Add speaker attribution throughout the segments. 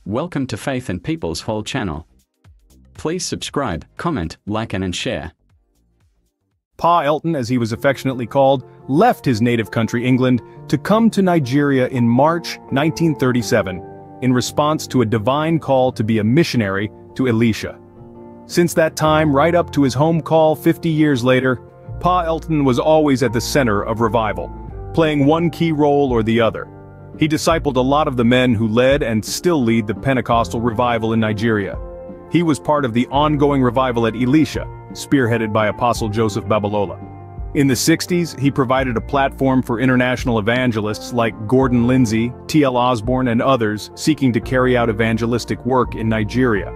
Speaker 1: Welcome to Faith and People's Whole channel. Please subscribe, comment, like and share.
Speaker 2: Pa Elton, as he was affectionately called, left his native country England to come to Nigeria in March 1937 in response to a divine call to be a missionary to Ilesa. Since that time, right up to his home call 50 years later, Pa Elton was always at the center of revival, playing one key role or the other. He discipled a lot of the men who led and still lead the Pentecostal revival in Nigeria. He was part of the ongoing revival at Ilesa, spearheaded by Apostle Joseph Babalola. In the 60s, he provided a platform for international evangelists like Gordon Lindsay, T.L. Osborne and others seeking to carry out evangelistic work in Nigeria.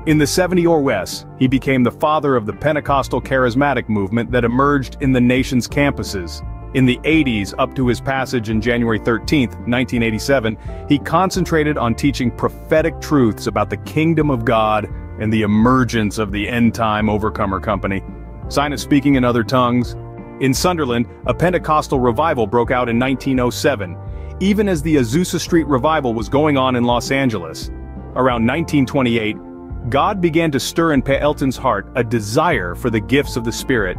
Speaker 2: In the 70s or West, he became the father of the Pentecostal charismatic movement that emerged in the nation's campuses. In the 80s, up to his passage in January 13, 1987, he concentrated on teaching prophetic truths about the kingdom of God and the emergence of the end-time overcomer company. Sign of speaking in other tongues. In Sunderland, a Pentecostal revival broke out in 1907, even as the Azusa Street revival was going on in Los Angeles. Around 1928, God began to stir in Pa Elton's heart a desire for the gifts of the Spirit.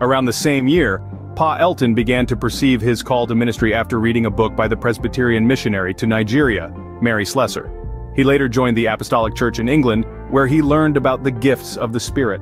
Speaker 2: Around the same year, Pa Elton began to perceive his call to ministry after reading a book by the Presbyterian missionary to Nigeria, Mary Slessor. He later joined the Apostolic Church in England, where he learned about the gifts of the Spirit.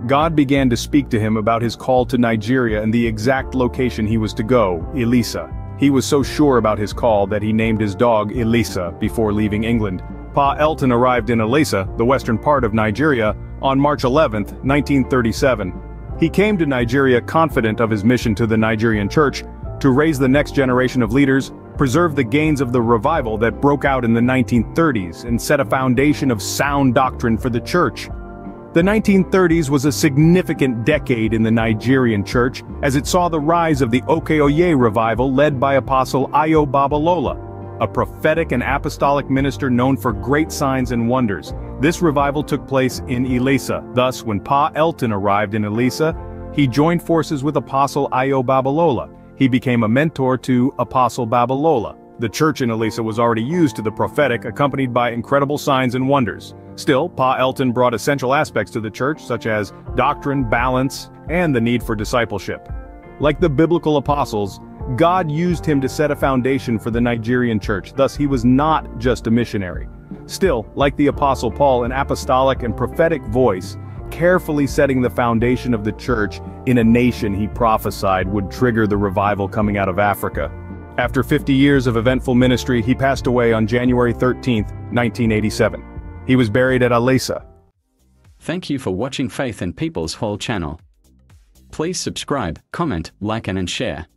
Speaker 2: God began to speak to him about his call to Nigeria and the exact location he was to go, Ilesa. He was so sure about his call that he named his dog Ilesa before leaving England. Pa Elton arrived in Ilesa, the western part of Nigeria, on March 11, 1937. He came to Nigeria confident of his mission to the Nigerian church, to raise the next generation of leaders, preserve the gains of the revival that broke out in the 1930s, and set a foundation of sound doctrine for the church. The 1930s was a significant decade in the Nigerian church, as it saw the rise of the Oke-Oye revival led by Apostle Ayo Babalola, a prophetic and apostolic minister known for great signs and wonders. This revival took place in Ilesa. Thus, when Pa Elton arrived in Ilesa, he joined forces with Apostle Ayo Babalola. He became a mentor to Apostle Babalola. The church in Ilesa was already used to the prophetic, accompanied by incredible signs and wonders. Still, Pa Elton brought essential aspects to the church, such as doctrine, balance, and the need for discipleship. Like the biblical apostles, God used him to set a foundation for the Nigerian church, thus he was not just a missionary. Still, like the Apostle Paul, an apostolic and prophetic voice, carefully setting the foundation of the church in a nation he prophesied would trigger the revival coming out of Africa. After 50 years of eventful ministry, he passed away on January 13, 1987. He was buried at Ilesa.
Speaker 1: Thank you for watching Faith and People's Whole channel. Please subscribe, comment, like and share.